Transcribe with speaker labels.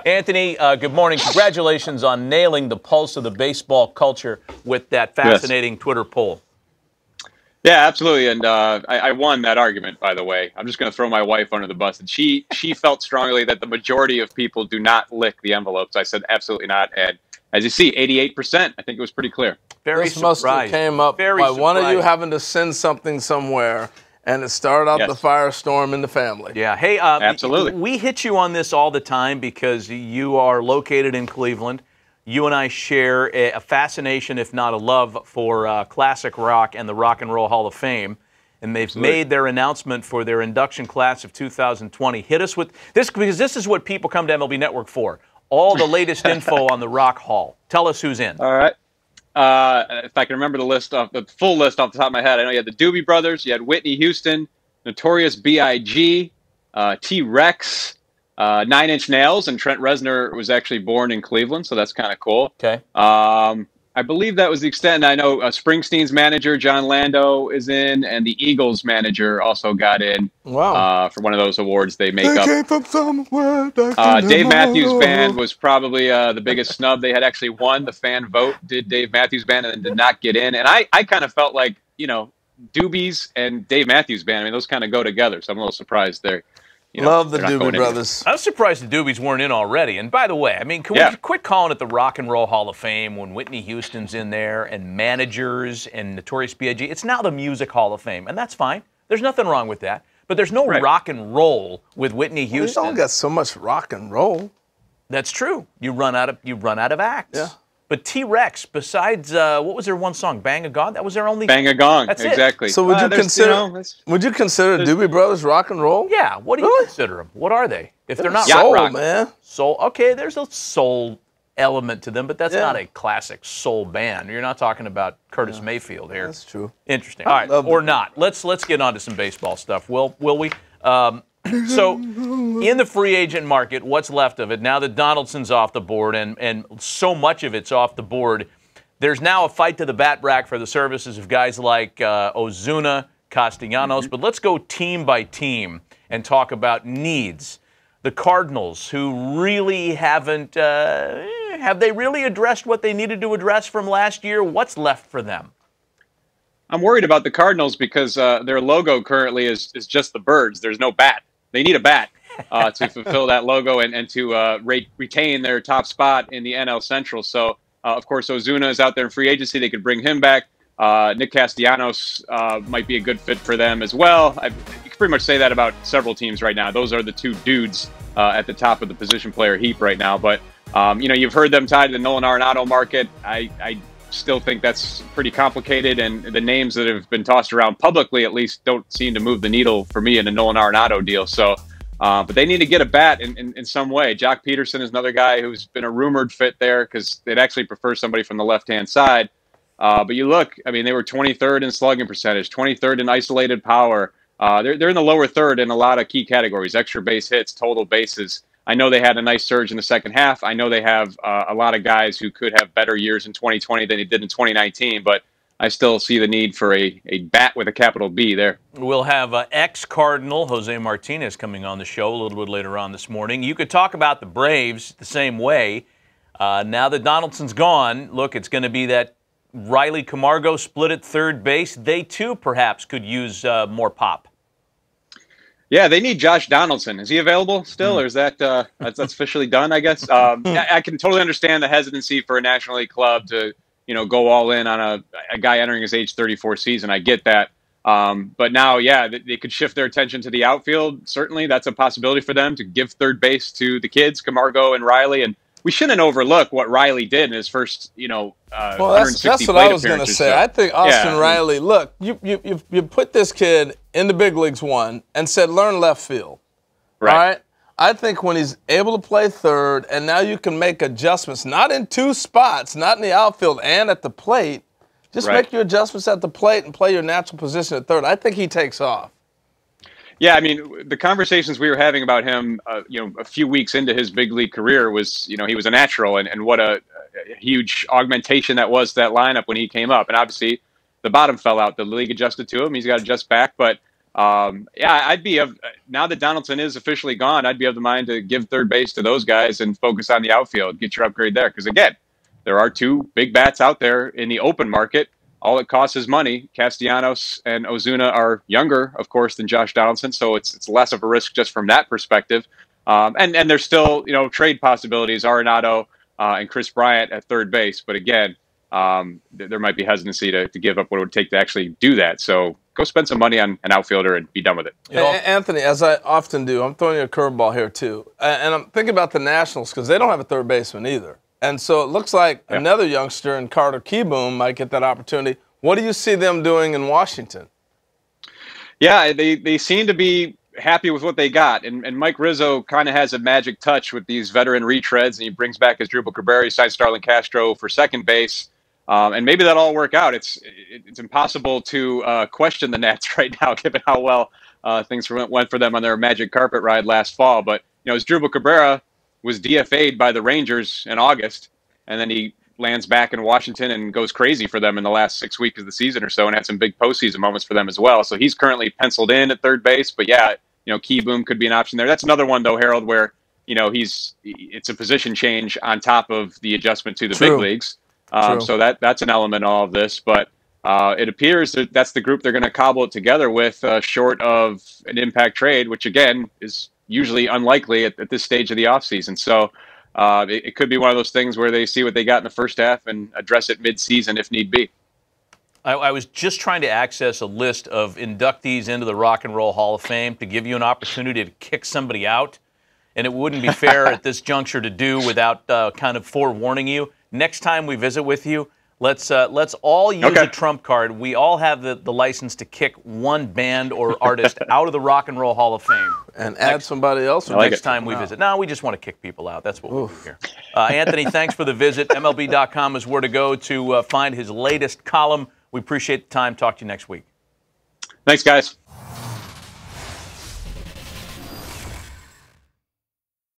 Speaker 1: Anthony, good morning. Congratulations on nailing the pulse of the baseball culture with that fascinating Twitter poll.
Speaker 2: Yeah, absolutely. And I won that argument, by the way. I'm just going to throw my wife under the bus. And she felt strongly that the majority of people do not lick the envelopes. I said absolutely not. And as you see, 88%, I think it was pretty clear.
Speaker 3: This must have came up by one of you having to send something somewhere, and it started out the firestorm in the family.
Speaker 1: Yeah. Hey,
Speaker 2: absolutely.
Speaker 1: We hit you on this all the time because you are located in Cleveland. You and I share a fascination, if not a love, for classic rock and the Rock and Roll Hall of Fame. And they've made their announcement for their induction class of 2020. Hit us with this, because this is what people come to MLB Network for. All the latest info on the Rock Hall. Tell us who's in.
Speaker 2: All right. If I can remember the full list off the top of my head, I know you had the Doobie Brothers, you had Whitney Houston, Notorious B.I.G., T-Rex, Nine Inch Nails, and Trent Reznor was actually born in Cleveland, so that's kind of cool.
Speaker 1: Okay.
Speaker 2: I believe that was the extent. I know Springsteen's manager, John Lando, is in, and the Eagles manager also got in.
Speaker 3: Wow.
Speaker 2: For one of those awards they make up.
Speaker 3: Came from somewhere
Speaker 2: Dave Matthews Band was probably the biggest snub. They had actually won the fan vote, did Dave Matthews Band, and did not get in. And I kind of felt like, Doobies and Dave Matthews Band, I mean, those kind of go together, so I'm a little surprised there.
Speaker 3: Love the Doobie Brothers.
Speaker 1: I was surprised the Doobies weren't in already. And by the way, I mean, can we quit calling it the Rock and Roll Hall of Fame when Whitney Houston's in there and managers and Notorious B.I.G.? It's now the Music Hall of Fame, and that's fine. There's nothing wrong with that. But there's no rock and roll with Whitney Houston.
Speaker 3: We don't got so much rock and roll.
Speaker 1: That's true. You run out of acts.
Speaker 3: Yeah.
Speaker 1: But T-Rex, besides what was their one song, "Bang a Gong"? That was their only.
Speaker 2: Bang a Gong.
Speaker 1: That's
Speaker 2: exactly.
Speaker 3: So would you consider? Would you consider Doobie Brothers rock and roll?
Speaker 1: Yeah. What do you consider them? What are they? If they're not
Speaker 3: soul,
Speaker 1: rock,
Speaker 3: man.
Speaker 1: Soul. Okay, there's a soul element to them, but that's not a classic soul band. You're not talking about Curtis Mayfield here.
Speaker 3: That's true.
Speaker 1: Interesting. All right, or not. Let's get on to some baseball stuff. Will we? So, in the free agent market, what's left of it, now that Donaldson's off the board and so much of it's off the board, there's now a fight to the bat rack for the services of guys like Ozuna, Castellanos. But let's go team by team and talk about needs. The Cardinals, who really haven't, have they really addressed what they needed to address from last year? What's left for them?
Speaker 2: I'm worried about the Cardinals because their logo currently is just the birds. There's no bat. They need a bat to fulfill that logo and to retain their top spot in the NL Central. So, of course, Ozuna is out there in free agency. They could bring him back. Nick Castellanos might be a good fit for them as well. You can pretty much say that about several teams right now. Those are the two dudes at the top of the position player heap right now. But, you've heard them tied to the Nolan Arenado market. I still think that's pretty complicated, and the names that have been tossed around publicly at least don't seem to move the needle for me in a Nolan Arenado deal. So, but they need to get a bat in some way. Jock Peterson is another guy who's been a rumored fit there because they'd actually prefer somebody from the left-hand side. But you look, I mean, they were 23rd in slugging percentage, 23rd in isolated power. They're in the lower third in a lot of key categories, extra base hits, total bases. I know they had a nice surge in the second half. I know they have a lot of guys who could have better years in 2020 than they did in 2019, but I still see the need for a bat with a capital B there.
Speaker 1: We'll have ex-Cardinal Jose Martinez coming on the show a little bit later on this morning. You could talk about the Braves the same way. Now that Donaldson's gone, look, it's going to be that Riley Camargo split at third base. They, too, perhaps could use more pop.
Speaker 2: Yeah, they need Josh Donaldson. Is he available still, or is that's officially done, I guess? I can totally understand the hesitancy for a National League club to, go all in on a guy entering his age 34 season. I get that. But now, yeah, they could shift their attention to the outfield. Certainly, that's a possibility for them to give third base to the kids, Camargo and Riley. And we shouldn't overlook what Riley did in his first,
Speaker 3: well,
Speaker 2: 160
Speaker 3: that's what
Speaker 2: plate
Speaker 3: I was going to say.
Speaker 2: So,
Speaker 3: I think Austin Riley, look, you put this kid in the big leagues and said, learn left field.
Speaker 2: Right.
Speaker 3: All right? I think when he's able to play third, and now you can make adjustments, not in two spots, not in the outfield and at the plate, just make your adjustments at the plate and play your natural position at third. I think he takes off.
Speaker 2: Yeah, I mean, the conversations we were having about him, a few weeks into his big league career was, he was a natural, and what a huge augmentation that was to that lineup when he came up. And obviously, the bottom fell out. The league adjusted to him. He's got to adjust back. But Yeah, I'd be now that Donaldson is officially gone, I'd be of the mind to give third base to those guys and focus on the outfield, get your upgrade there. Because again, there are two big bats out there in the open market. All it costs is money. Castellanos and Ozuna are younger, of course, than Josh Donaldson, so it's less of a risk just from that perspective. And there's still trade possibilities, Arenado and Chris Bryant at third base. But again, there might be hesitancy to give up what it would take to actually do that. So go spend some money on an outfielder and be done with it.
Speaker 3: Anthony, as I often do, I'm throwing you a curveball here too. And I'm thinking about the Nationals because they don't have a third baseman either. And so it looks like another youngster in Carter Kieboom might get that opportunity. What do you see them doing in Washington?
Speaker 2: Yeah, they seem to be happy with what they got. And Mike Rizzo kind of has a magic touch with these veteran retreads, and he brings back his Asdrubal Cabrera, he signs Starlin Castro for second base. And maybe that'll all work out. It's impossible to question the Nats right now, given how well things went for them on their magic carpet ride last fall. But Asdrubal Cabrera was DFA'd by the Rangers in August, and then he lands back in Washington and goes crazy for them in the last 6 weeks of the season or so, and had some big postseason moments for them as well. So he's currently penciled in at third base. But yeah, Kieboom could be an option there. That's another one though, Harold, where it's a position change on top of the adjustment to the big leagues. So that's an element of all of this. But it appears that that's the group they're going to cobble it together with, short of an impact trade, which again is usually unlikely at this stage of the offseason. So it could be one of those things where they see what they got in the first half and address it mid-season if need be.
Speaker 1: I was just trying to access a list of inductees into the Rock and Roll Hall of Fame to give you an opportunity to kick somebody out, and it wouldn't be fair at this juncture to do without kind of forewarning you. Next time we visit with you, let's all use a trump card. We all have the license to kick one band or artist out of the Rock and Roll Hall of Fame.
Speaker 3: And add somebody else
Speaker 1: next time we visit. No, we just want to kick people out. That's what we do here. Anthony, thanks for the visit. MLB.com is where to go to find his latest column. We appreciate the time. Talk to you next week.
Speaker 2: Thanks, guys.